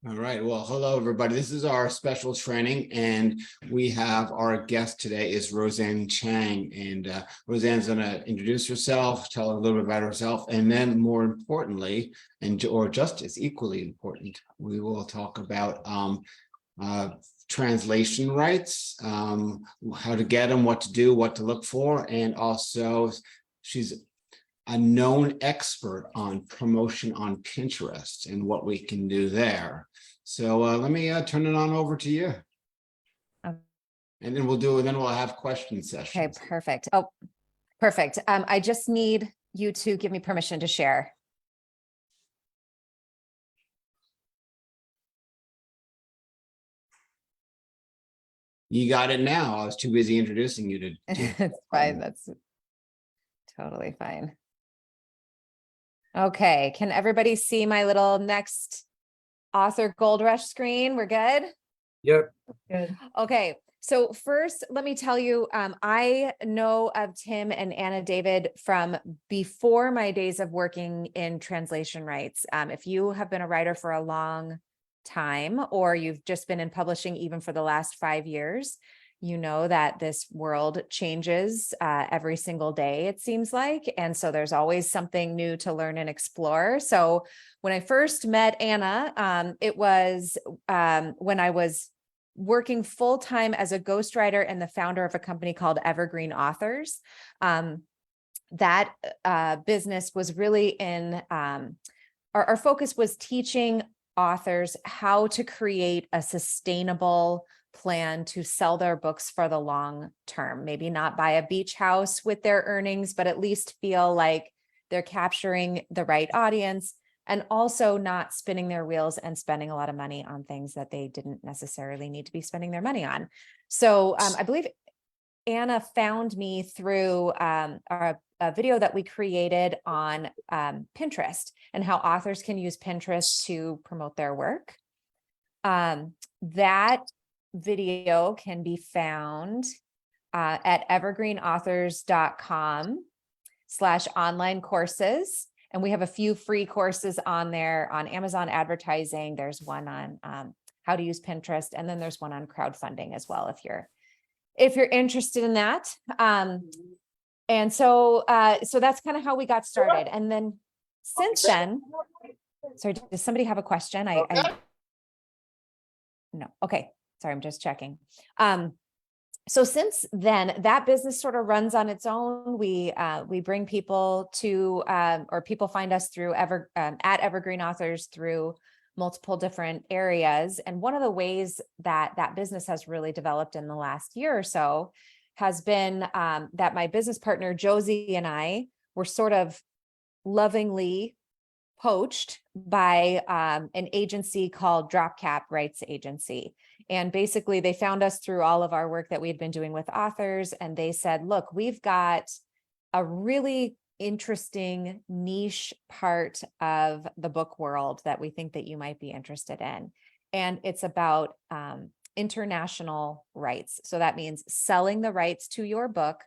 All right. Well, hello, everybody. This is our special training, and we have our guest today is Roseanne Cheng. And Roseanne's going to introduce herself, tell a little bit about herself, and then more importantly, or just as equally important, we will talk about translation rights, how to get them, what to do, what to look for, and also she's a known expert on promotion on Pinterest and what we can do there. So let me turn it on over to you. Okay. And then we'll have question sessions. Okay, perfect. Oh, perfect. I just need you to give me permission to share. You got it now. I was too busy introducing you to. It's fine. That's totally fine. Okay, can everybody see my little next author gold rush screen? We're good? Yep. Good. Okay, so first, let me tell you, I know of Tim and Anna David from before my days of working in translation rights. If you have been a writer for a long time, or you've just been in publishing even for the last 5 years, you know that this world changes every single day, it seems like. And so there's always something new to learn and explore. So when I first met Anna, it was when I was working full-time as a ghostwriter and the founder of a company called Evergreen Authors. That business was really in, our focus was teaching authors how to create a sustainable plan to sell their books for the long term. Maybe not buy a beach house with their earnings, but at least feel like they're capturing the right audience and also not spinning their wheels and spending a lot of money on things that they didn't necessarily need to be spending their money on. So I believe Anna found me through a video that we created on Pinterest and how authors can use Pinterest to promote their work. That video can be found at evergreenauthors.com/online courses. And we have a few free courses on there on Amazon advertising. There's one on how to use Pinterest. And then there's one on crowdfunding as well, if you're interested in that. And so that's kind of how we got started. And then since then, sorry, does somebody have a question? No. Okay. Sorry, I'm just checking. So since then, that business sort of runs on its own. We bring people to, or people find us through at Evergreen Authors through multiple different areas. And one of the ways that that business has really developed in the last year or so has been that my business partner, Josie, and I were sort of lovingly poached by an agency called Dropcap Rights Agency. And basically they found us through all of our work that we had been doing with authors. And they said, look, we've got a really interesting niche part of the book world that we think that you might be interested in. And it's about international rights. So that means selling the rights to your book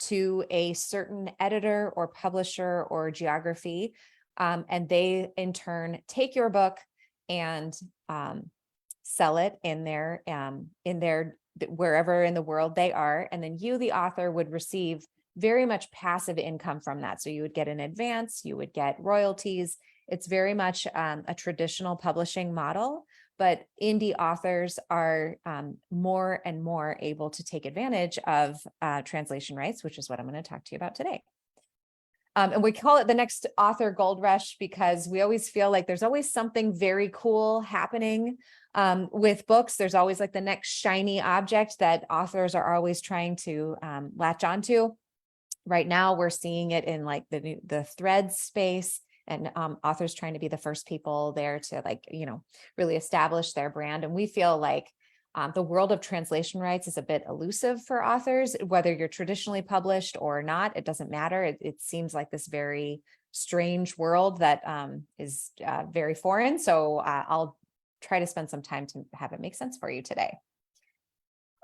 to a certain editor or publisher or geography. And they in turn take your book and sell it in their wherever in the world they are. And then you, the author, would receive very much passive income from that. So you would get an advance, you would get royalties. It's very much a traditional publishing model, but indie authors are more and more able to take advantage of translation rights, which is what I'm going to talk to you about today. And we call it the next author gold rush because we always feel like there's always something very cool happening with books. There's always like the next shiny object that authors are always trying to latch onto. Right now, we're seeing it in like the threads space and authors trying to be the first people there to really establish their brand. And we feel like the world of translation rights is a bit elusive for authors, whether you're traditionally published or not, it doesn't matter. It seems like this very strange world that is very foreign. So I'll try to spend some time to have it make sense for you today.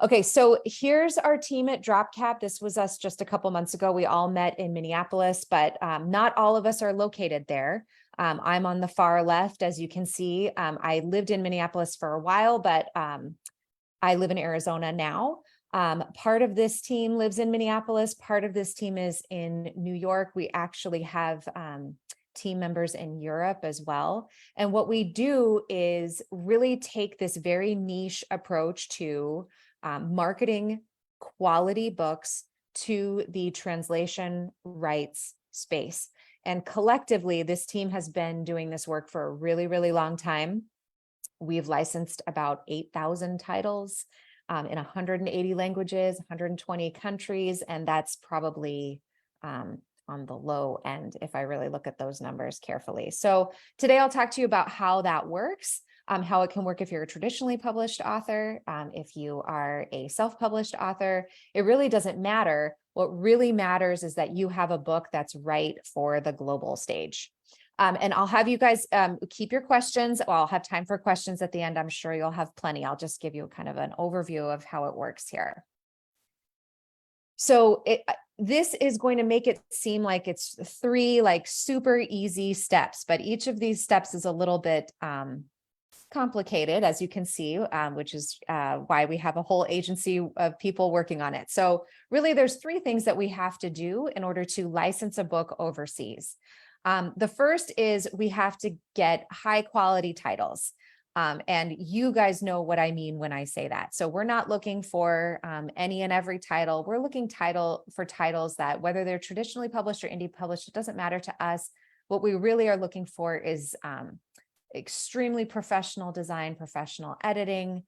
Okay, so here's our team at Dropcap. This was us just a couple months ago. We all met in Minneapolis, but not all of us are located there. I'm on the far left, as you can see. I lived in Minneapolis for a while, but I live in Arizona now. Part of this team lives in Minneapolis. Part of this team is in New York. We actually have team members in Europe as well. And what we do is really take this very niche approach to marketing quality books to the translation rights space. And collectively, this team has been doing this work for a really, really long time. We've licensed about 8,000 titles in 180 languages, 120 countries, and that's probably on the low end if I really look at those numbers carefully. So today I'll talk to you about how that works, how it can work if you're a traditionally published author, if you are a self-published author. It really doesn't matter. What really matters is that you have a book that's right for the global stage. And I'll have you guys keep your questions. Well, I'll have time for questions at the end. I'm sure you'll have plenty. I'll just give you kind of an overview of how it works here. So this is going to make it seem like it's 3 like super easy steps, but each of these steps is a little bit complicated, as you can see, which is why we have a whole agency of people working on it. So really, there's 3 things that we have to do in order to license a book overseas. The first is we have to get high quality titles. And you guys know what I mean when I say that. So we're not looking for any and every title. We're looking for titles that, whether they're traditionally published or indie published, it doesn't matter to us. What we really are looking for is extremely professional design, professional editing.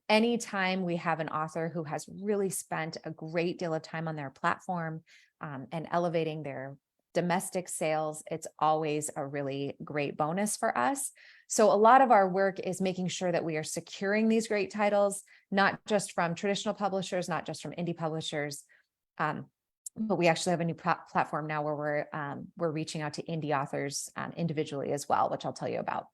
Anytime we have an author who has really spent a great deal of time on their platform and elevating their domestic sales, it's always a really great bonus for us. So a lot of our work is making sure that we are securing these great titles, not just from traditional publishers, not just from indie publishers, but we actually have a new platform now where we're reaching out to indie authors individually as well, which I'll tell you about.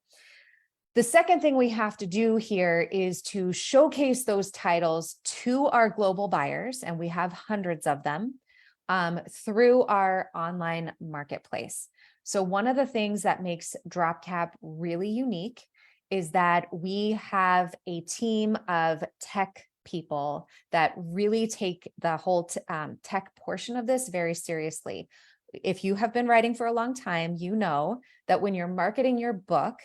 The second thing we have to do here is to showcase those titles to our global buyers, and we have hundreds of them, through our online marketplace. So one of the things that makes DropCap really unique is that we have a team of tech people that really take the whole tech portion of this very seriously. If you have been writing for a long time, you know that when you're marketing your book,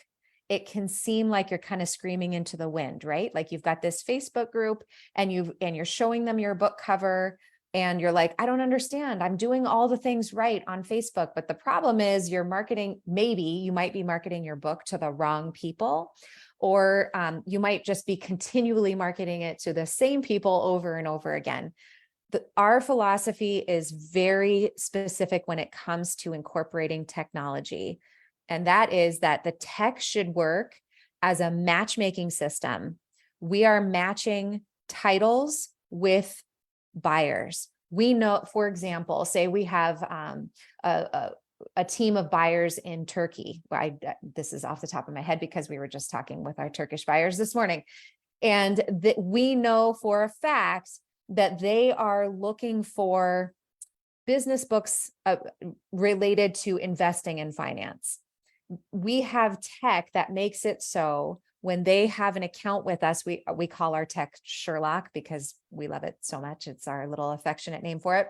it can seem like you're kind of screaming into the wind, right? Like you've got this Facebook group and you're showing them your book cover, and you're like, I don't understand. I'm doing all the things right on Facebook. But the problem is you're marketing, maybe you might be marketing your book to the wrong people, or you might just be continually marketing it to the same people over and over again. Our philosophy is very specific when it comes to incorporating technology. And that is that the tech should work as a matchmaking system. We are matching titles with buyers. We know, for example, say we have a team of buyers in Turkey. This is off the top of my head because we were just talking with our Turkish buyers this morning. And that we know for a fact that they are looking for business books related to investing and finance. We have tech that makes it so when they have an account with us, we call our tech Sherlock because we love it so much. It's our little affectionate name for it.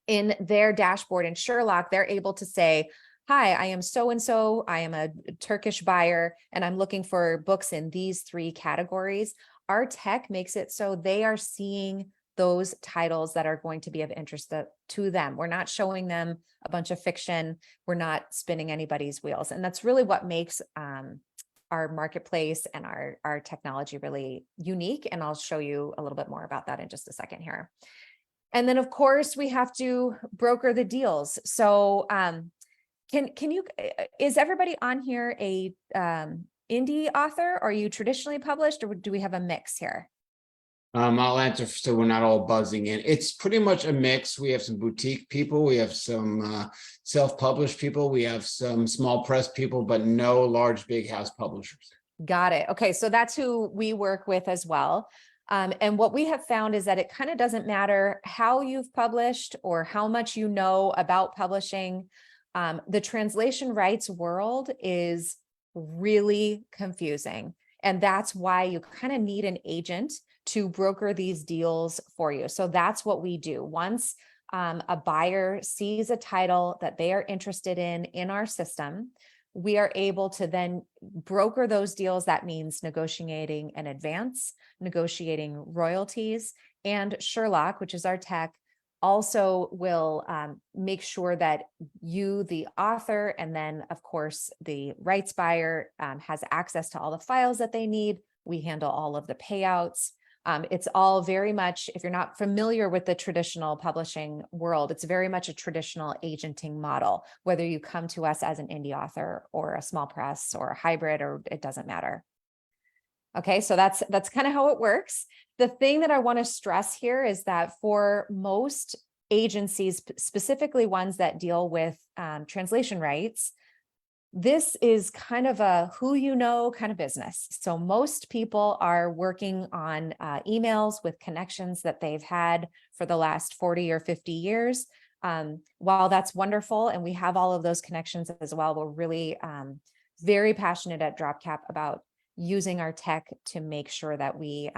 In their dashboard in Sherlock, they're able to say, hi, I am so-and-so, I am a Turkish buyer, and I'm looking for books in these 3 categories. Our tech makes it so they are seeing those titles that are going to be of interest to them. We're not showing them a bunch of fiction. We're not spinning anybody's wheels. And that's really what makes our marketplace and our technology really unique. And I'll show you a little bit more about that in just a second here. And then of course we have to broker the deals. So can you, is everybody on here a indie author? Or are you traditionally published, or do we have a mix here? I'll answer so we're not all buzzing in. It's pretty much a mix. We have some boutique people, we have some self-published people, we have some small press people, but no large big house publishers. Got it. Okay, so that's who we work with as well. And what we have found is that it kind of doesn't matter how you've published or how much you know about publishing. The translation rights world is really confusing. And that's why you kind of need an agent to broker these deals for you. So that's what we do. Once a buyer sees a title that they are interested in our system, we are able to then broker those deals. That means negotiating an advance, negotiating royalties, and Sherlock, which is our tech, also will make sure that you, the author, and then of course the rights buyer has access to all the files that they need. We handle all of the payouts. It's all very much, if you're not familiar with the traditional publishing world, it's very much a traditional agenting model, whether you come to us as an indie author or a small press or a hybrid, or it doesn't matter. Okay, so that's kind of how it works. The thing that I want to stress here is that for most agencies, specifically ones that deal with translation rights, this is kind of a who you know kind of business. So most people are working on emails with connections that they've had for the last 40 or 50 years. While that's wonderful, and we have all of those connections as well, we're really very passionate at DropCap about using our tech to make sure that we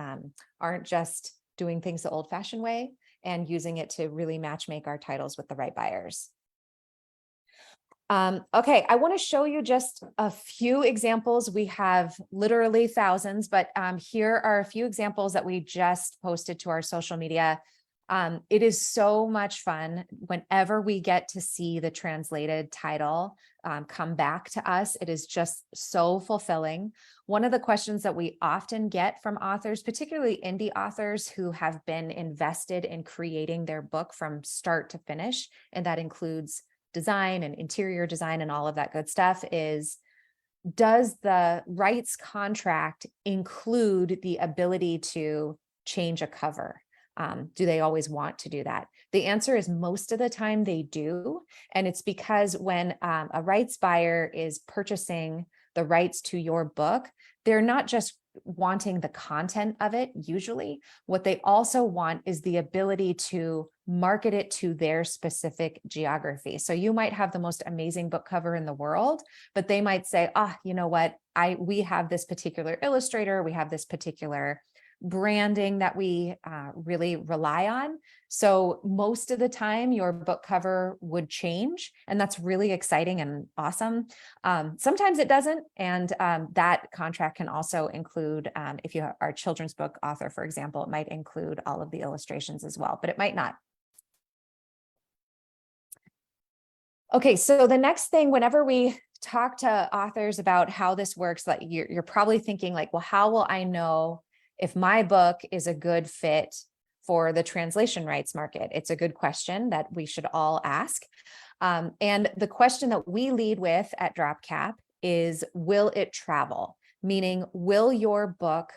aren't just doing things the old-fashioned way, and using it to really match make our titles with the right buyers. Okay, I want to show you just a few examples. We have literally thousands, but here are a few examples that we just posted to our social media. It is so much fun whenever we get to see the translated title come back to us. It is just so fulfilling. One of the questions that we often get from authors, particularly indie authors who have been invested in creating their book from start to finish, and that includes design and interior design and all of that good stuff, is, does the rights contract include the ability to change a cover? Do they always want to do that? The answer is most of the time they do. And it's because when a rights buyer is purchasing the rights to your book, they're not just wanting the content of it. Usually what they also want is the ability to market it to their specific geography. So you might have the most amazing book cover in the world, but they might say, you know what, we have this particular illustrator, we have this particular branding that we really rely on. So most of the time your book cover would change, and that's really exciting and awesome. Sometimes it doesn't. And that contract can also include, if you are a children's book author, for example, it might include all of the illustrations as well, but it might not. Okay, so the next thing, whenever we talk to authors about how this works, like you're probably thinking like, well, how will I know if my book is a good fit for the translation rights market? It's a good question that we should all ask. And the question that we lead with at DropCap is, will it travel? Meaning, will your book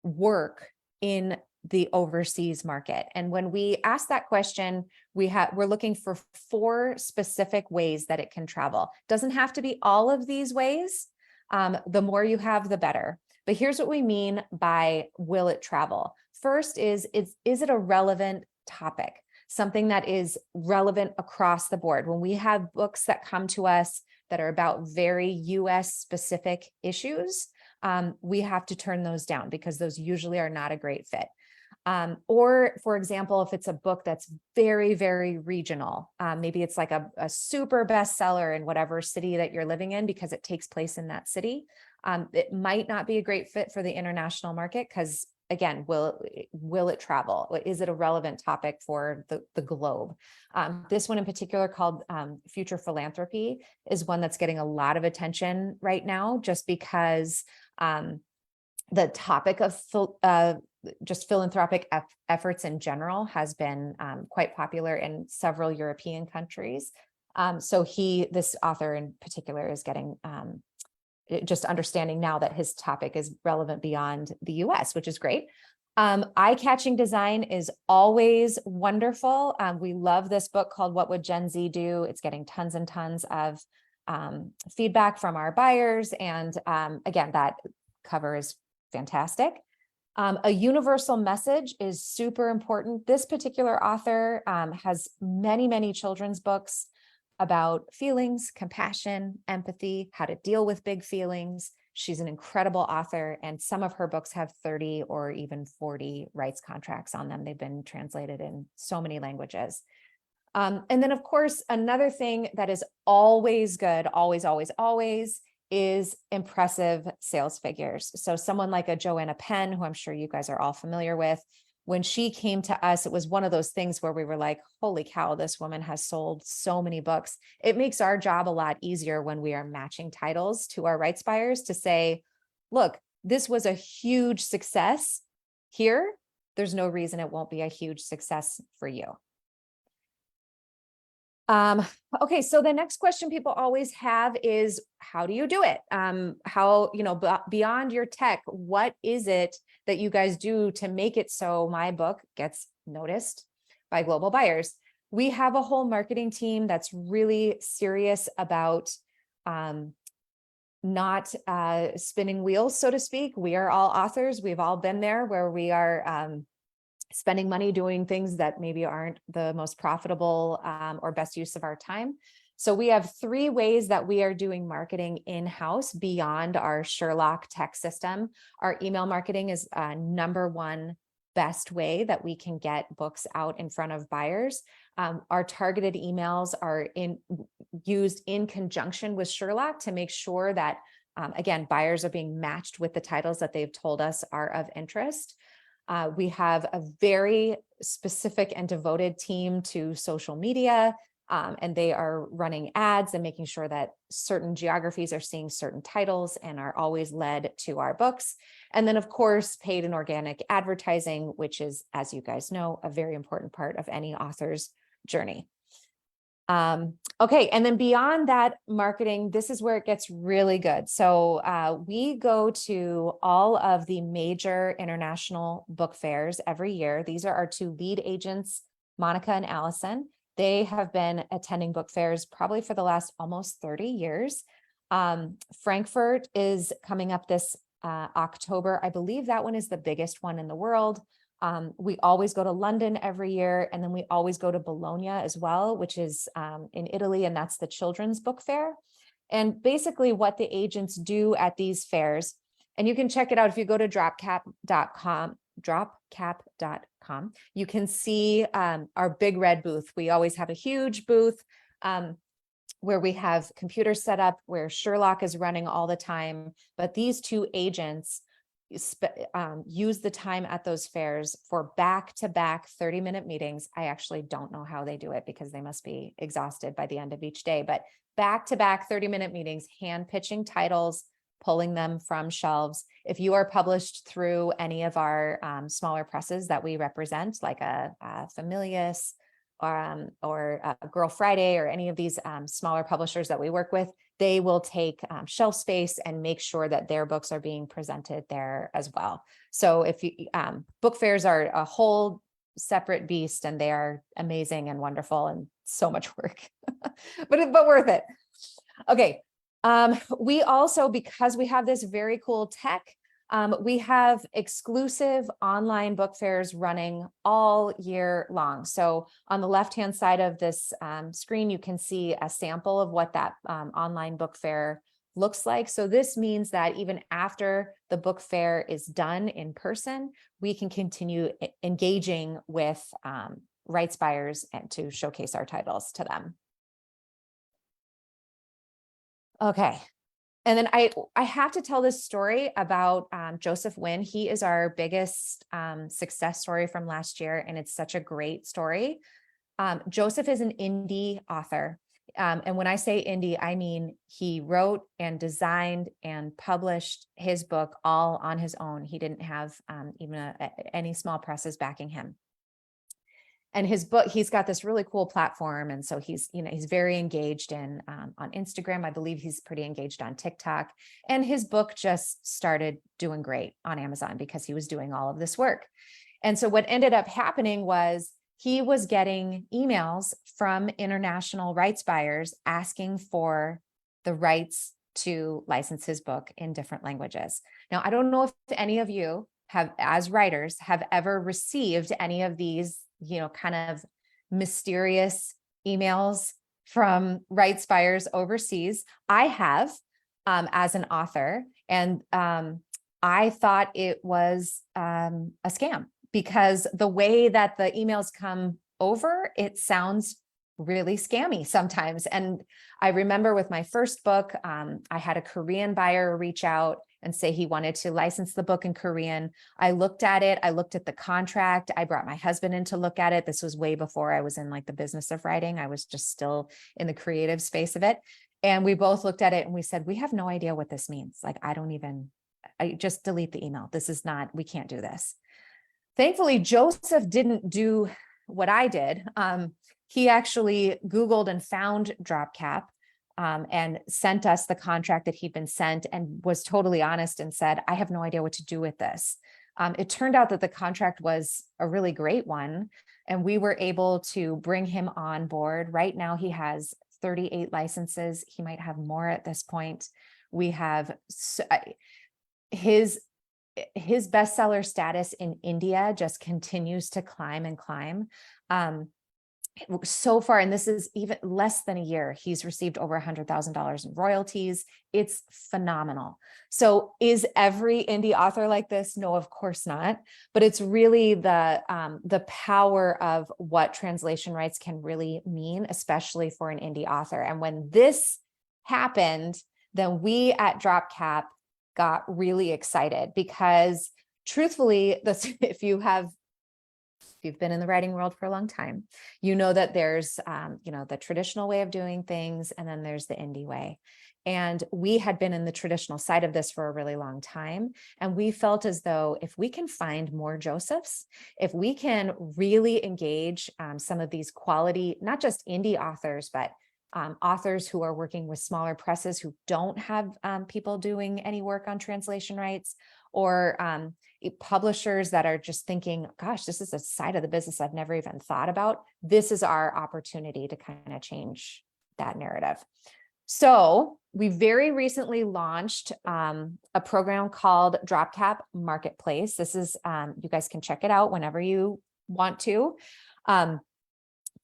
work in the overseas market? And when we ask that question, we're looking for 4 specific ways that it can travel. Doesn't have to be all of these ways. The more you have, the better. But here's what we mean by will it travel. First is it a relevant topic? Something that is relevant across the board. When we have books that come to us that are about very US specific issues, we have to turn those down because those usually are not a great fit. Or for example, if it's a book that's very, very regional, maybe it's like a super bestseller in whatever city that you're living in because it takes place in that city. It might not be a great fit for the international market because, again, will it travel? Is it a relevant topic for the globe? This one in particular, called Future Philanthropy, is one that's getting a lot of attention right now just because the topic of just philanthropic efforts in general has been quite popular in several European countries. So this author in particular is getting just understanding now that his topic is relevant beyond the US, which is great. Eye-catching design is always wonderful. We love this book called What Would Gen Z Do? It's getting tons and tons of feedback from our buyers. And again, that cover is fantastic. A universal message is super important. This particular author has many, many children's books. about feelings, compassion, empathy, how to deal with big feelings. She's an incredible author, and some of her books have 30 or even 40 rights contracts on them. They've been translated in so many languages. And then, of course, another thing that is always good, always, always, always, is impressive sales figures. So someone like a Joanna Penn, who I'm sure you guys are all familiar with, when she came to us, it was one of those things where we were like, holy cow, this woman has sold so many books. It makes our job a lot easier when we are matching titles to our rights buyers to say, look, this was a huge success here. There's no reason it won't be a huge success for you. Okay, so the next question people always have is, how do you do it? How, beyond your tech, what is it that you guys do to make it so my book gets noticed by global buyers? We have a whole marketing team that's really serious about not spinning wheels, so to speak. We are all authors. We've all been there where we are spending money doing things that maybe aren't the most profitable or best use of our time. So we have 3 ways that we are doing marketing in-house beyond our Sherlock tech system. Our email marketing is #1 best way that we can get books out in front of buyers. Our targeted emails are used in conjunction with Sherlock to make sure that, again, buyers are being matched with the titles that they've told us are of interest. We have a very specific and devoted team to social media, and they are running ads and making sure that certain geographies are seeing certain titles and are always led to our books. And then, of course, paid and organic advertising, which is, as you guys know, a very important part of any author's journey. Okay, and then beyond that marketing, this is where it gets really good. So we go to all of the major international book fairs every year. These are our 2 lead agents, Monica and Allison. They have been attending book fairs probably for the last almost 30 years. Frankfurt is coming up this October. I believe that one is the biggest one in the world. We always go to London every year, and then we always go to Bologna as well, which is in Italy, and that's the children's book fair. And basically what the agents do at these fairs, and you can check it out if you go to dropcap.com, you can see our big red booth. We always have a huge booth where we have computers set up, where Sherlock is running all the time, but these 2 agents use the time at those fairs for back-to-back 30-minute meetings. I actually don't know how they do it because they must be exhausted by the end of each day, but back-to-back 30-minute meetings, hand pitching titles, pulling them from shelves. If you are published through any of our smaller presses that we represent, like a Familius or Girl Friday or any of these smaller publishers that we work with, they will take shelf space and make sure that their books are being presented there as well. So if you, book fairs are a whole separate beast, and they are amazing and wonderful and so much work, but worth it. Okay. We also, because we have this very cool tech, we have exclusive online book fairs running all year long. So on the left-hand side of this screen, you can see a sample of what that online book fair looks like. So this means that even after the book fair is done in person, we can continue engaging with rights buyers and to showcase our titles to them. Okay. And then I have to tell this story about Joseph Wynn. He is our biggest success story from last year, and it's such a great story. Joseph is an indie author. And when I say indie, I mean he wrote and designed and published his book all on his own. He didn't have even any small presses backing him. And his book, he's got this really cool platform. And so he's very engaged in on Instagram. I believe he's pretty engaged on TikTok. And his book just started doing great on Amazon because he was doing all of this work. And so what ended up happening was he was getting emails from international rights buyers asking for the rights to license his book in different languages. Now, I don't know if any of you have, as writers, have ever received any of these kind of mysterious emails from rights buyers overseas. I have, as an author, and I thought it was a scam because the way that the emails come over, it sounds really scammy sometimes. And I remember with my first book, I had a Korean buyer reach out and say he wanted to license the book in Korean. I looked at it. I looked at the contract. I brought my husband in to look at it. This was way before I was in like the business of writing. I was just still in the creative space of it. And we both looked at it and we said, we have no idea what this means. Like, I just delete the email. This is not, we can't do this. Thankfully, Joseph didn't do what I did. He actually Googled and found DropCap, and sent us the contract that he'd been sent and was totally honest and said, I have no idea what to do with this. It turned out that the contract was a really great one, and we were able to bring him on board. Right now, he has 38 licenses. He might have more at this point. We have his bestseller status in India just continues to climb and climb. So far, and this is even less than a year, he's received over $100,000 in royalties. It's phenomenal. So is every indie author like this? No, of course not. But it's really the power of what translation rights can really mean, especially for an indie author. And when this happened, then we at DropCap got really excited because truthfully, if you've been in the writing world for a long time, you know that there's, the traditional way of doing things, and then there's the indie way. And we had been in the traditional side of this for a really long time. And we felt as though if we can find more Josephs, if we can really engage some of these quality, not just indie authors, but authors who are working with smaller presses who don't have people doing any work on translation rights, or publishers that are just thinking, gosh, this is a side of the business I've never even thought about. This is our opportunity to kind of change that narrative. So we very recently launched a program called DropCap Marketplace. This is, you guys can check it out whenever you want to.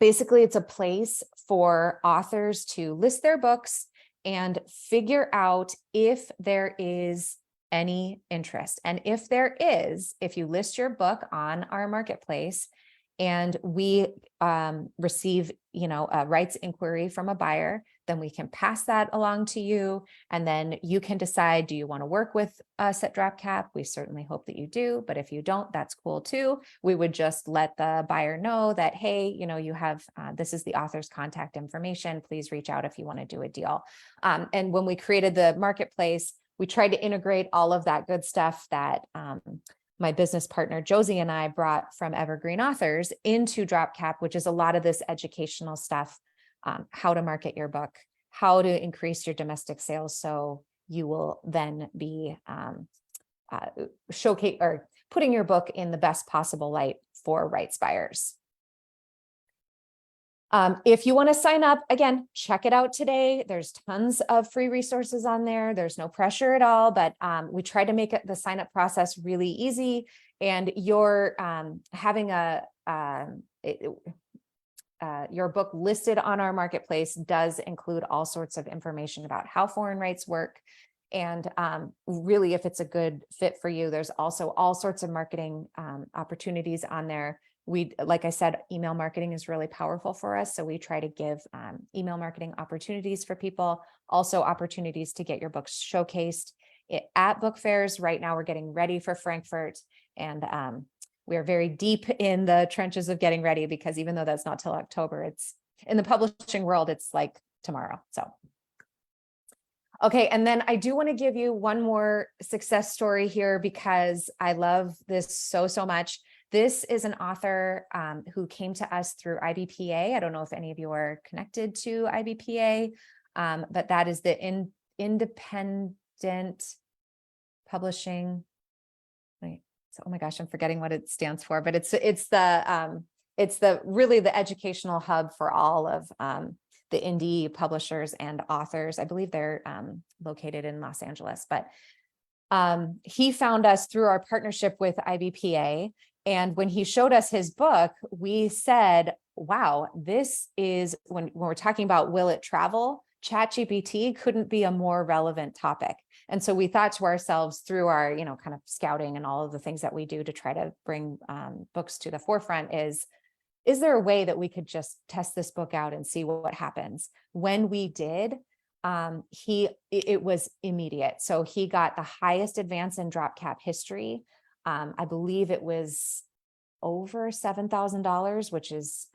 Basically, it's a place for authors to list their books and figure out if there is any interest. And if there is, if you list your book on our marketplace and we receive, a rights inquiry from a buyer, then we can pass that along to you. And then you can decide, do you want to work with us at DropCap? We certainly hope that you do, but if you don't, that's cool too. We would just let the buyer know that, hey, you have, this is the author's contact information. Please reach out if you want to do a deal. And when we created the marketplace, we tried to integrate all of that good stuff that my business partner, Josie, and I brought from Evergreen Authors into DropCap, which is a lot of this educational stuff, how to market your book, how to increase your domestic sales. So you will then be showcase or putting your book in the best possible light for rights buyers. If you want to sign up, again, check it out today. There's tons of free resources on there. There's no pressure at all, but we try to make the sign up process really easy. And you're having your book listed on our marketplace does include all sorts of information about how foreign rights work. And really, if it's a good fit for you, there's also all sorts of marketing opportunities on there. Like I said, email marketing is really powerful for us. So we try to give email marketing opportunities for people, also opportunities to get your books showcased at book fairs. Right now, we're getting ready for Frankfurt, and we are very deep in the trenches of getting ready, because even though that's not till October, it's in the publishing world, it's like tomorrow. So, okay. And then I do want to give you one more success story here, because I love this so much. This is an author who came to us through IBPA. I don't know if any of you are connected to IBPA, but that is the Independent Publishing. Wait, so, oh my gosh, I'm forgetting what it stands for, but it's the really the educational hub for all of the indie publishers and authors. I believe they're located in Los Angeles, but he found us through our partnership with IBPA. And when he showed us his book, we said, wow, this is when we're talking about will it travel? ChatGPT couldn't be a more relevant topic. And so we thought to ourselves through our, kind of scouting and all of the things that we do to try to bring books to the forefront is there a way that we could just test this book out and see what happens? When we did, it was immediate. So he got the highest advance in drop cap history. I believe it was over $7,000, which is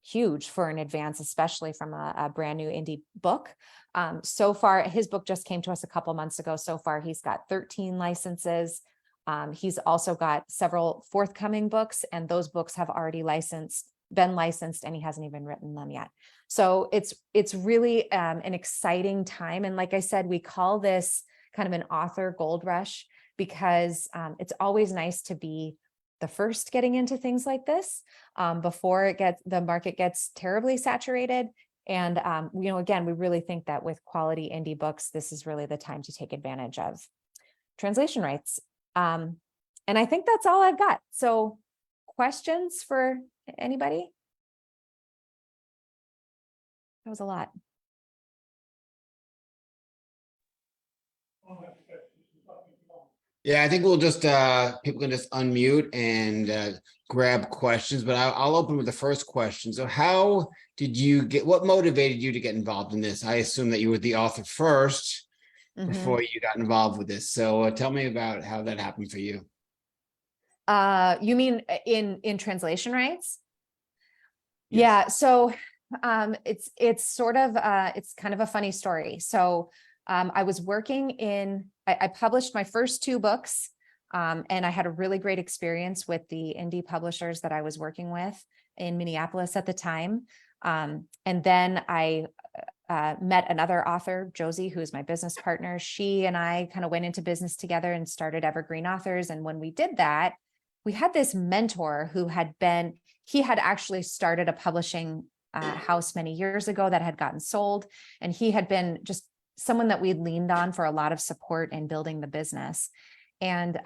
huge for an advance, especially from a brand new indie book. So far, his book just came to us a couple months ago. So far, he's got 13 licenses. He's also got several forthcoming books, and those books have already been licensed, and he hasn't even written them yet. So it's really an exciting time. And like I said, we call this kind of an author gold rush because it's always nice to be the first getting into things like this before the market gets terribly saturated. And again, we really think that with quality indie books, this is really the time to take advantage of translation rights. And I think that's all I've got. So questions for anybody? That was a lot. Yeah, I think we'll just people can just unmute and grab questions, but I'll open with the first question. So how did you what motivated you to get involved in this? I assume that you were the author first before you got involved with this. So tell me about how that happened for you. You mean in translation rights? Yes. Yeah. So it's sort of it's kind of a funny story. So I was working I published my first 2 books, and I had a really great experience with the indie publishers that I was working with in Minneapolis at the time. And then I met another author, Josie, who's my business partner. She and I kind of went into business together and started Evergreen Authors. And when we did that, we had this mentor who he had actually started a publishing house many years ago that had gotten sold. And he had been just someone that we leaned on for a lot of support in building the business. And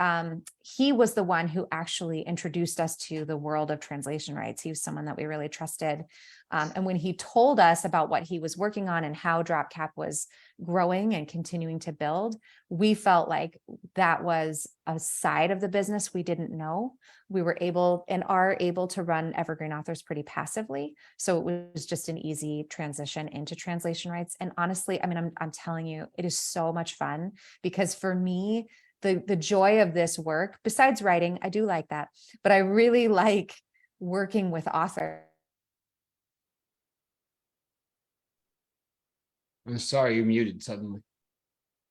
he was the one who actually introduced us to the world of translation rights. He was someone that we really trusted. And when he told us about what he was working on and how DropCap was growing and continuing to build, we felt like that was a side of the business we didn't know. We were able and are able to run Evergreen Authors pretty passively. So it was just an easy transition into translation rights. And honestly, I mean, I'm telling you, it is so much fun because for me, the joy of this work, besides writing, I do like that, but I really like working with authors. I'm sorry, you muted suddenly.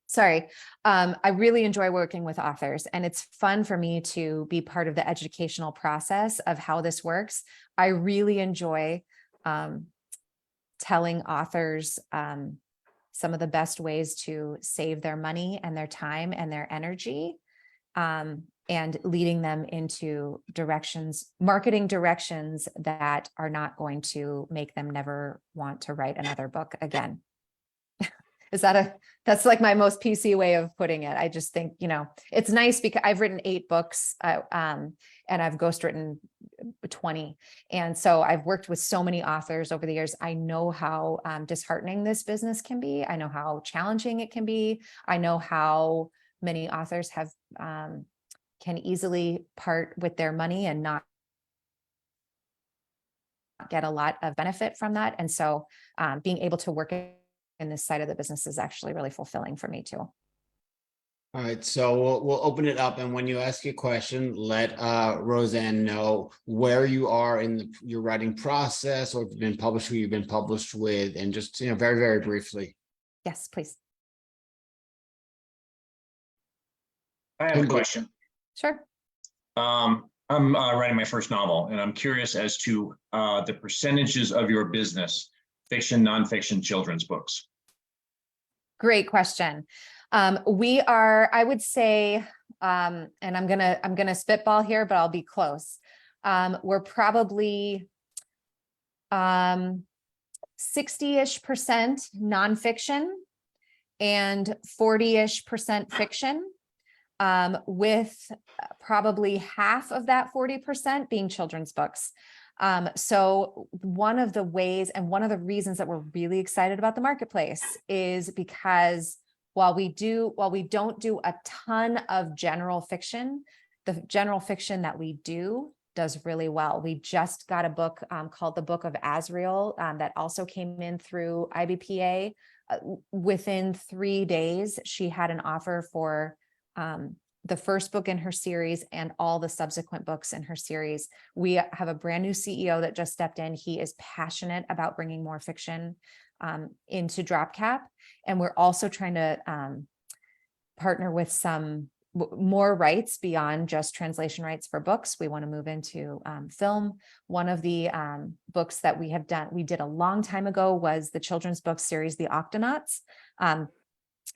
Sorry. I really enjoy working with authors, and it's fun for me to be part of the educational process of how this works. I really enjoy telling authors some of the best ways to save their money and their time and their energy, and leading them into marketing directions that are not going to make them never want to write another book again. That's like my most PC way of putting it. I just think, it's nice because I've written 8 books, and I've ghostwritten 20. And so I've worked with so many authors over the years. I know how disheartening this business can be. I know how challenging it can be. I know how many authors can easily part with their money and not get a lot of benefit from that. And so being able to work in this side of the business is actually really fulfilling for me too. All right, so we'll open it up, and when you ask your question, let Roseanne know where you are in your writing process, or if you've been published, who you've been published with, and just very, very briefly. Yes, please. I have a question. Sure. I'm writing my first novel, and I'm curious as to the percentages of your business, fiction, nonfiction, children's books. Great question. We are, I would say, and I'm gonna spitball here, but I'll be close. We're probably 60-ish% nonfiction and 40-ish% fiction. with probably half of that 40% being children's books. So one of the ways and one of the reasons that we're really excited about the marketplace is because while we don't do a ton of general fiction, the general fiction that we do does really well. We just got a book called The Book of Azrael that also came in through IBPA. Within 3 days, she had an offer for the first book in her series and all the subsequent books in her series. We have a brand new CEO that just stepped in. He is passionate about bringing more fiction into DropCap. And we're also trying to partner with some more rights beyond just translation rights for books. We want to move into film. One of the books that we did a long time ago was the children's book series, The Octonauts.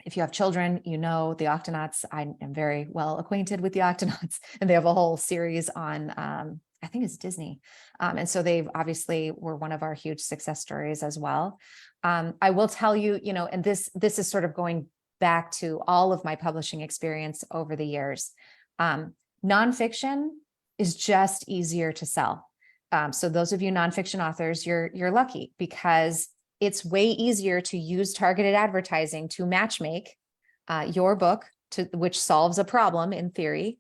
If you have children, you know the Octonauts. I am very well acquainted with the Octonauts, and they have a whole series on, I think it's Disney. And so they've obviously were one of our huge success stories as well. I will tell you, and this is sort of going back to all of my publishing experience over the years. Nonfiction is just easier to sell. So those of you nonfiction authors, you're lucky because it's way easier to use targeted advertising to matchmake your book which solves a problem in theory,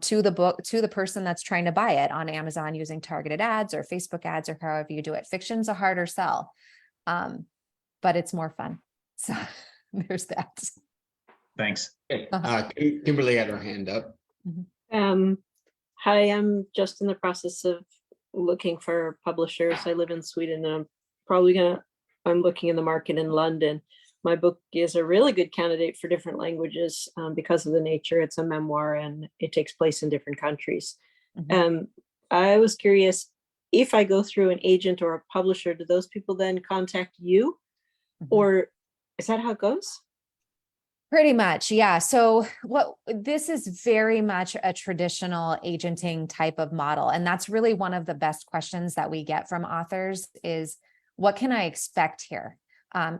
to the person that's trying to buy it on Amazon using targeted ads or Facebook ads or however you do it. Fiction's a harder sell, but it's more fun. So there's that. Thanks. Kimberly had her hand up. Hi, I'm just in the process of looking for publishers. I live in Sweden, and I'm looking in the market in London. My book is a really good candidate for different languages because of the nature. It's a memoir and it takes place in different countries. I was curious, if I go through an agent or a publisher, do those people then contact you? Or is that how it goes? Pretty much, yeah. So this is very much a traditional agenting type of model. And that's really one of the best questions that we get from authors is, what can I expect here?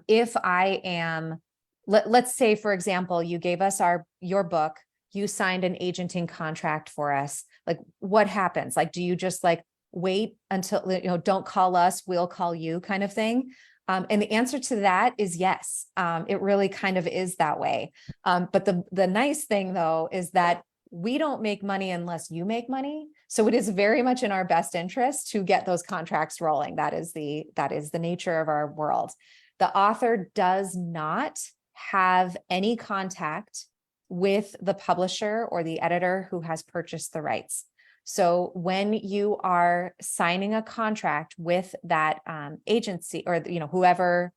If I am, let's say, for example, you gave us your book, you signed an agenting contract for us. Like, what happens? Like, do you just wait until, don't call us, we'll call you kind of thing? And the answer to that is yes. It really kind of is that way. But the nice thing though, is that we don't make money unless you make money. So it is very much in our best interest to get those contracts rolling. That is the nature of our world. The author does not have any contact with the publisher or the editor who has purchased the rights. So when you are signing a contract with that agency or whoever,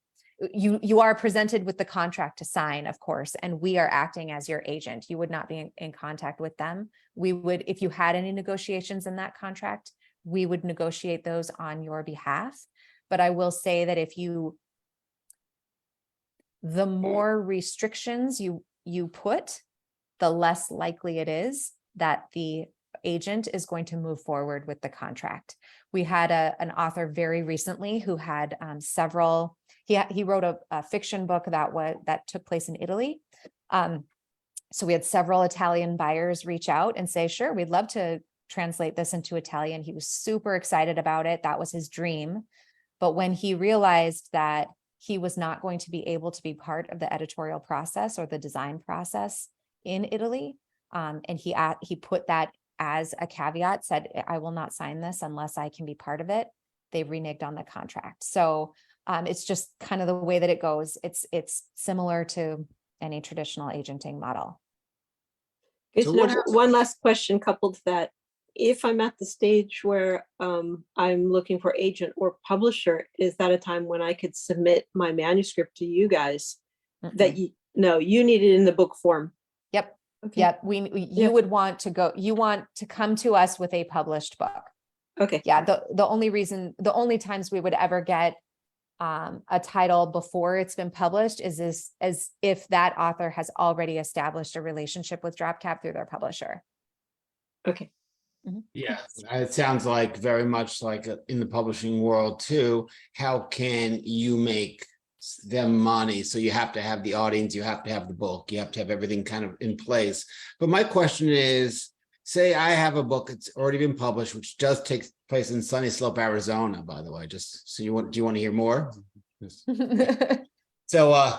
you are presented with the contract to sign, of course, and we are acting as your agent. You would not be in contact with them. We would, if you had any negotiations in that contract, we would negotiate those on your behalf. But I will say that the more restrictions you put, the less likely it is that the agent is going to move forward with the contract. We had an author very recently who had several. He wrote a fiction book that took place in Italy. So we had several Italian buyers reach out and say, "Sure, we'd love to translate this into Italian." He was super excited about it. That was his dream. But when he realized that he was not going to be able to be part of the editorial process or the design process in Italy, and he put that as a caveat, said, "I will not sign this unless I can be part of it," they reneged on the contract. So it's just kind of the way that it goes. It's similar to any traditional agenting model. So one last question coupled to that. If I'm at the stage where I'm looking for agent or publisher, is that a time when I could submit my manuscript to you guys? That you need it in the book form? Yep. Okay. Yep. You would want to come to us with a published book. Okay. Yeah. The only times we would ever get a title before it's been published is as if that author has already established a relationship with DropCap through their publisher. Okay. Yeah, it sounds like very much like in the publishing world too. How can you make them money. So you have to have the audience, you have to have the book, you have to have everything kind of in place. But my question is, say I have a book that's already been published, which does take place in Sunny Slope, Arizona, by the way, just so do you want to hear more? So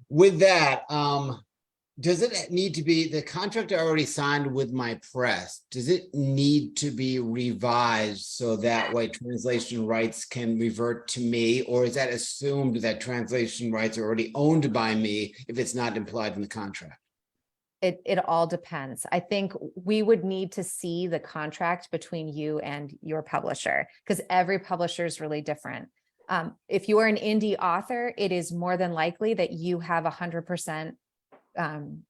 with that, does it need to be the contract I already signed with my press? Does it need to be revised so that way translation rights can revert to me? Or is that assumed that translation rights are already owned by me if it's not implied in the contract? It all depends. I think we would need to see the contract between you and your publisher, because every publisher is really different. If you are an indie author, it is more than likely that you have 100%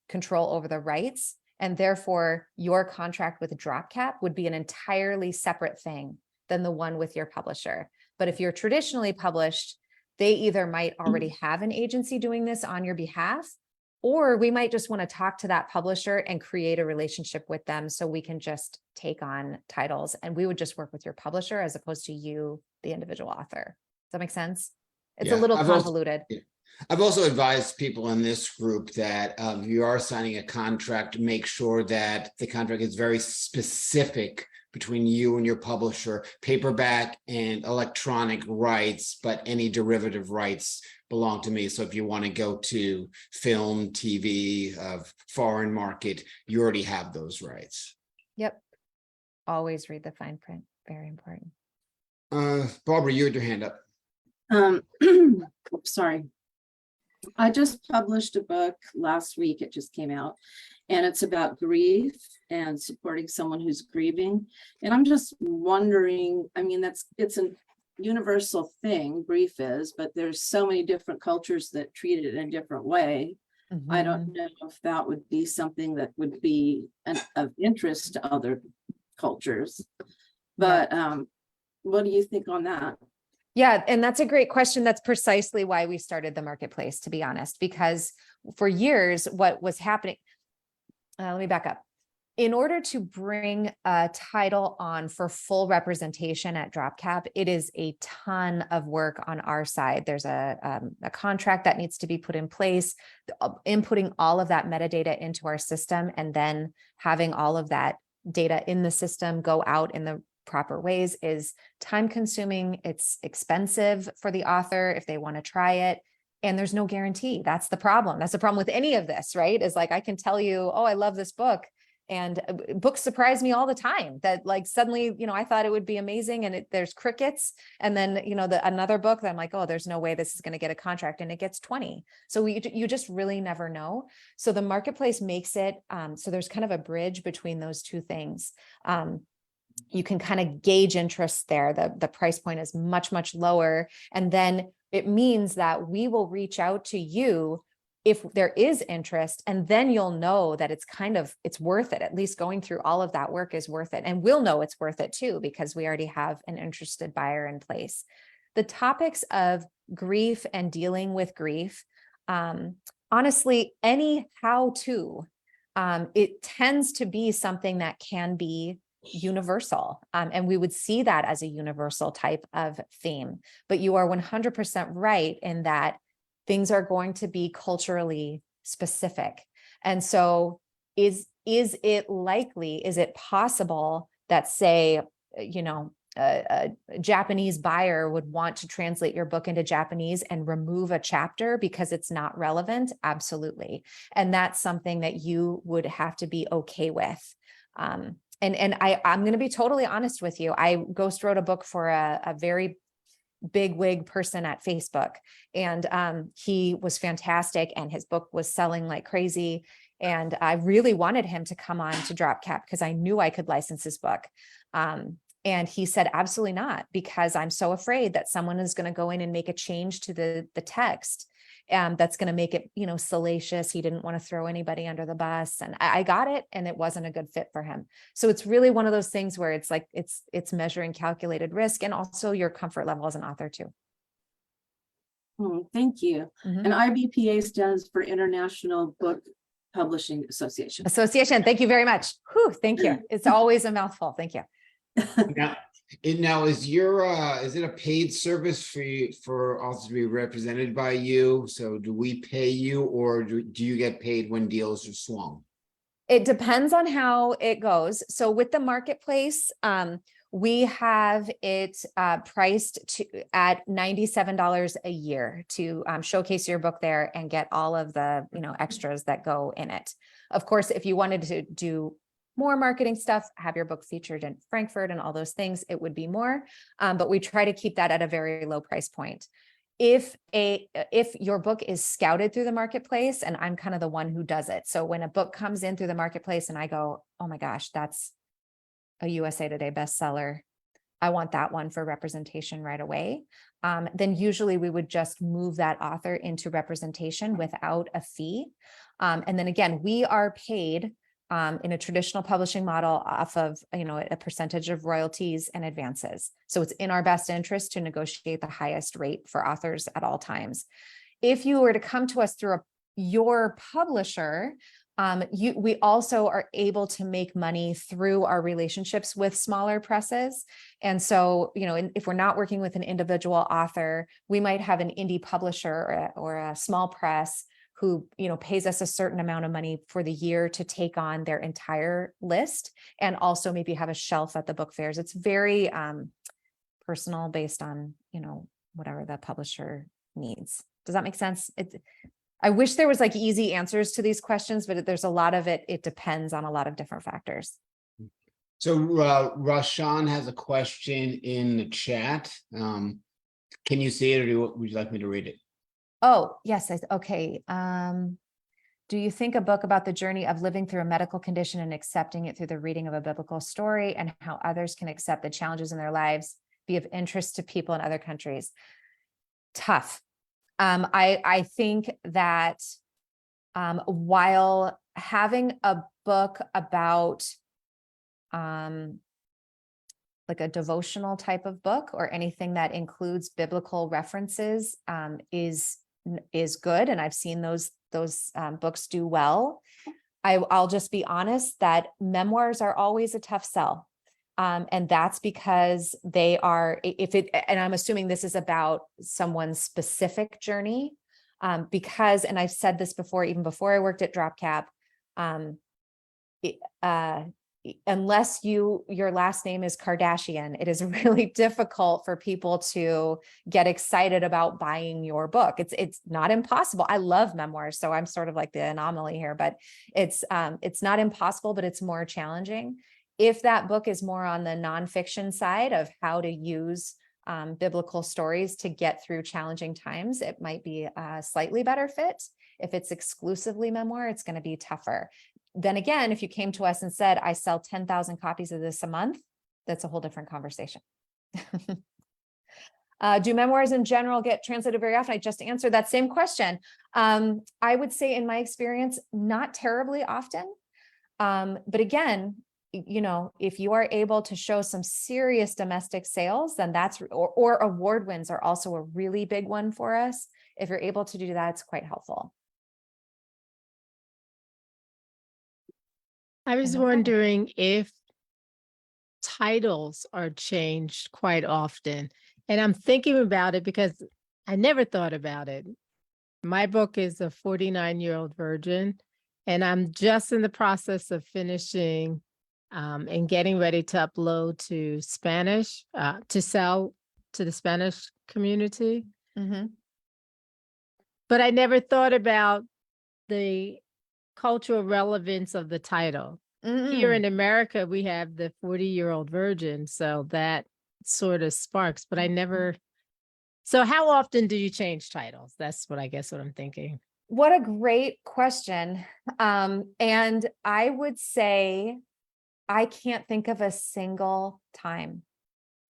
control over the rights, and therefore your contract with DropCap would be an entirely separate thing than the one with your publisher. But if you're traditionally published, they either might already have an agency doing this on your behalf, or we might just want to talk to that publisher and create a relationship with them so we can just take on titles, and we would just work with your publisher as opposed to you, the individual author. Does that make sense? It's a little convoluted. I've also advised people in this group that if you are signing a contract, make sure that the contract is very specific between you and your publisher, paperback and electronic rights, but any derivative rights belong to me. So if you want to go to film, TV, foreign market, you already have those rights. Yep. Always read the fine print. Very important. Barbara, you had your hand up. Sorry. I just published a book last week. It just came out, and it's about grief and supporting someone who's grieving. And I'm just wondering, I mean, it's a universal thing, grief is, but there's so many different cultures that treat it in a different way. I don't know if that would be something that would be of interest to other cultures, but what do you think on that? Yeah, and that's a great question. That's precisely why we started the marketplace, to be honest, because for years, what was happening, let me back up. In order to bring a title on for full representation at DropCap, it is a ton of work on our side. There's a contract that needs to be put in place, inputting all of that metadata into our system, and then having all of that data in the system go out in the proper ways is time consuming. It's expensive for the author if they want to try it. And there's no guarantee. That's the problem. That's the problem with any of this, right? Is like, I can tell you, oh, I love this book. And books surprise me all the time that like suddenly, I thought it would be amazing and there's crickets. And then, another book that I'm like, oh, there's no way this is going to get a contract, and it gets 20. So you just really never know. So the marketplace makes it, so there's kind of a bridge between those two things. You can kind of gauge interest there. The price point is much, much lower. And then it means that we will reach out to you if there is interest, and then you'll know that it's worth it. At least going through all of that work is worth it. And we'll know it's worth it too, because we already have an interested buyer in place. The topics of grief and dealing with grief, honestly, any how-to, it tends to be something that can be universal. And we would see that as a universal type of theme. But you are 100% right in that things are going to be culturally specific. And so is it possible that, say, a Japanese buyer would want to translate your book into Japanese and remove a chapter because it's not relevant? Absolutely. And that's something that you would have to be okay with. And I'm going to be totally honest with you. I ghost wrote a book for a very big wig person at Facebook, and he was fantastic, and his book was selling like crazy. And I really wanted him to come on to DropCap because I knew I could license his book. And he said, absolutely not, because I'm so afraid that someone is going to go in and make a change to the text. That's going to make it, salacious. He didn't want to throw anybody under the bus, and I got it, and it wasn't a good fit for him. So it's really one of those things where it's like, it's measuring calculated risk and also your comfort level as an author too. Thank you. And IBPA stands for International Book Publishing Association. Thank you very much. Whew, thank you. It's always a mouthful. Thank you. And now is is it a paid service for you, for authors to be represented by you? So do we pay you, or do you get paid when deals are swung? It depends on how it goes. So with the marketplace, we have it priced at $97 a year to showcase your book there and get all of the extras that go in it. Of course, if you wanted to do more marketing stuff, have your book featured in Frankfurt and all those things, it would be more. But we try to keep that at a very low price point. If your book is scouted through the marketplace, and I'm kind of the one who does it. So when a book comes in through the marketplace and I go, oh my gosh, that's a USA Today bestseller, I want that one for representation right away. Then usually we would just move that author into representation without a fee. And then again, we are paid in a traditional publishing model off of, a percentage of royalties and advances. So it's in our best interest to negotiate the highest rate for authors at all times. If you were to come to us through your publisher, we also are able to make money through our relationships with smaller presses. And so, if we're not working with an individual author, we might have an indie publisher or a small press who, pays us a certain amount of money for the year to take on their entire list and also maybe have a shelf at the book fairs. It's very personal based on, whatever the publisher needs. Does that make sense? I wish there was like easy answers to these questions, but there's a lot of it. It depends on a lot of different factors. So Rashan has a question in the chat. Can you see it, or would you like me to read it? Oh, yes. Okay. Do you think a book about the journey of living through a medical condition and accepting it through the reading of a biblical story and how others can accept the challenges in their lives be of interest to people in other countries? Tough. I think that while having a book about like a devotional type of book or anything that includes biblical references is good, and I've seen those books do well. I'll just be honest that memoirs are always a tough sell. And that's because they are, and I'm assuming this is about someone's specific journey, because, and I've said this before, even before I worked at DropCap, unless your last name is Kardashian, it is really difficult for people to get excited about buying your book. It's not impossible. I love memoirs, so I'm sort of like the anomaly here, but it's not impossible, but it's more challenging. If that book is more on the nonfiction side of how to use biblical stories to get through challenging times, it might be a slightly better fit. If it's exclusively memoir, it's going to be tougher. Then again, if you came to us and said, I sell 10,000 copies of this a month, that's a whole different conversation. Do memoirs in general get translated very often? I just answered that same question. I would say in my experience, not terribly often. But again, if you are able to show some serious domestic sales, then or award wins are also a really big one for us. If you're able to do that, it's quite helpful. I was wondering if titles are changed quite often. And I'm thinking about it because I never thought about it. My book is a 49-year-old virgin, and I'm just in the process of finishing and getting ready to upload to Spanish, to sell to the Spanish community. Mm-hmm. But I never thought about the cultural relevance of the title. Here in America, we have the 40-year-old virgin, so that sort of sparks, but I never. So how often do you change titles? That's what I'm thinking. What a great question. And I would say I can't think of a single time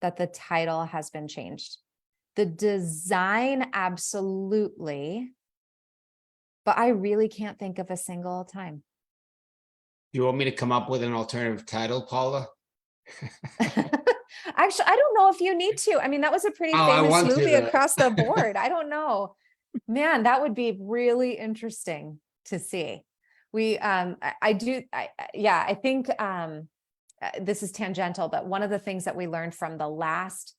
that the title has been changed. The design, absolutely. But I really can't think of a single time. You want me to come up with an alternative title, Paula? Actually, I don't know if you need to. I mean, that was a pretty famous movie across the board. I don't know. Man, that would be really interesting to see. I think this is tangential, but one of the things that we learned from the last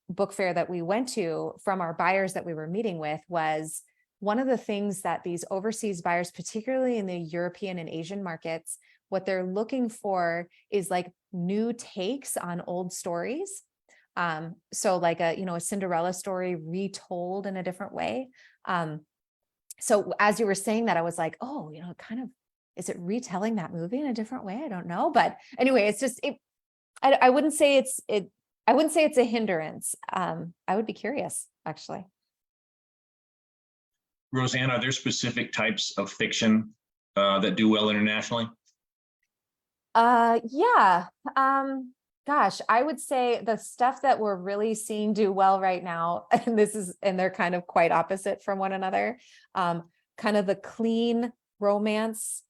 book fair that we went to from our buyers that we were meeting with was one of the things that these overseas buyers, particularly in the European and Asian markets, what they're looking for is like new takes on old stories. So like a Cinderella story retold in a different way. So as you were saying that, I was like, oh, kind of, is it retelling that movie in a different way? I don't know. But anyway, it's just, I wouldn't say I wouldn't say it's a hindrance. I would be curious, actually. Roseanne, are there specific types of fiction that do well internationally? Yeah. Gosh, I would say the stuff that we're really seeing do well right now, and they're kind of quite opposite from one another. Kind of the clean romance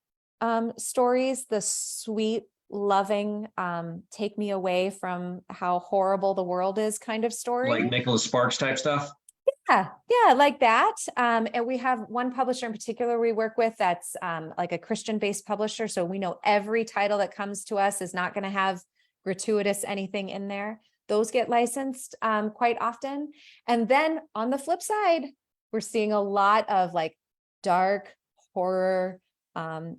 stories, the sweet, loving, take me away from how horrible the world is kind of story. Like Nicholas Sparks type stuff? Yeah, like that. And we have one publisher in particular we work with that's like a Christian-based publisher. So we know every title that comes to us is not going to have gratuitous anything in there. Those get licensed quite often. And then on the flip side, we're seeing a lot of like dark horror,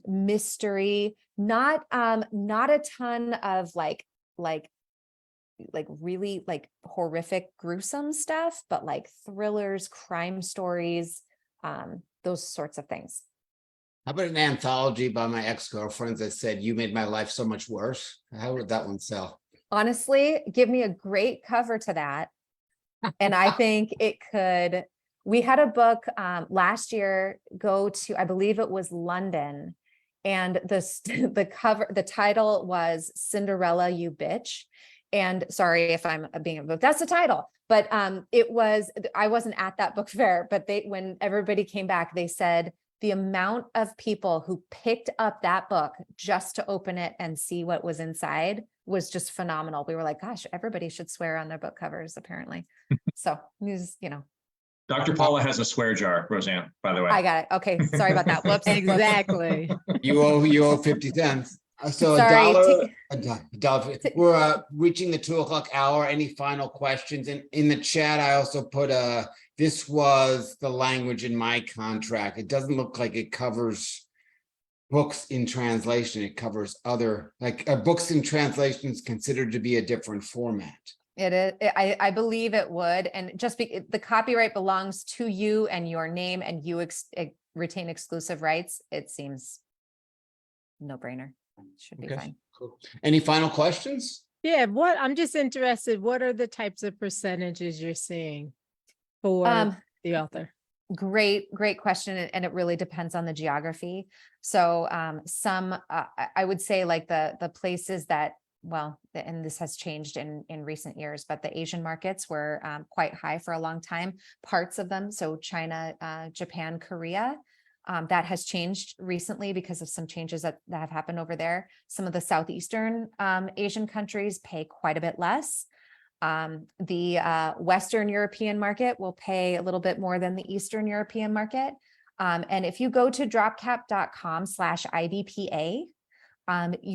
mystery, not a ton of like really like horrific, gruesome stuff, but like thrillers, crime stories, those sorts of things. How about an anthology by my ex-girlfriends that said, "You made my life so much worse"? How would that one sell? Honestly, give me a great cover to that. And I think it could. We had a book last year go to, I believe it was London. And the title was Cinderella, You Bitch. And sorry if I'm being, but that's the title. But I wasn't at that book fair, but when everybody came back, they said the amount of people who picked up that book just to open it and see what was inside was just phenomenal. We were like, gosh, everybody should swear on their book covers, apparently. So, Dr. Paula has a swear jar, Roseanne, by the way. I got it. Okay. Sorry about that. Whoops. Exactly. You owe 50 cents. So Sorry, $1. We're reaching the 2:00 hour. Any final questions? And in the chat, I also put this was the language in my contract. It doesn't look like it covers books in translation. It covers other, like books in translation is considered to be a different format. It is. I believe it would. And just the copyright belongs to you and your name, and you retain exclusive rights. It seems no brainer. Should be fine. Cool. Any final questions? Yeah, I'm just interested, what are the types of percentages you're seeing for the author? Great question. And it really depends on the geography. So I would say like the places that, well, and this has changed in recent years, but the Asian markets were quite high for a long time, parts of them. So China, Japan, Korea, that has changed recently because of some changes that have happened over there. Some of the Southeastern Asian countries pay quite a bit less. The Western European market will pay a little bit more than the Eastern European market. And if you go to dropcap.com/IBPA,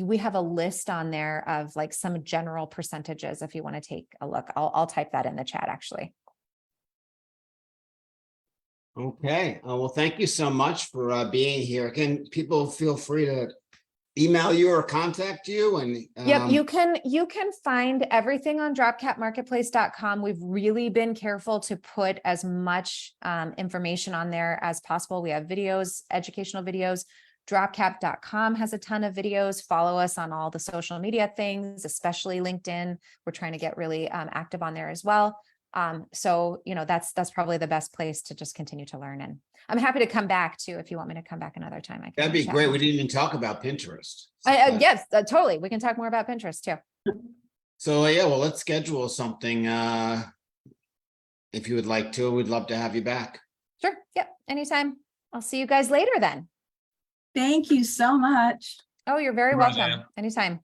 we have a list on there of like some general percentages if you want to take a look. I'll type that in the chat actually. Okay. Well, thank you so much for being here. Can people feel free to email you or contact you? And yep, you can find everything on dropcapmarketplace.com. We've really been careful to put as much information on there as possible. We have videos, educational videos. Dropcap.com has a ton of videos. Follow us on all the social media things, especially LinkedIn. We're trying to get really active on there as well. So, that's probably the best place to just continue to learn. And I'm happy to come back too. If you want me to come back another time, I can. That'd be great. We didn't even talk about Pinterest. Yes, totally. We can talk more about Pinterest too. So yeah, well, let's schedule something. If you would like to, we'd love to have you back. Sure. Yep. Anytime. I'll see you guys later then. Thank you so much. Oh, you're very Roseanne. welcome. Anytime.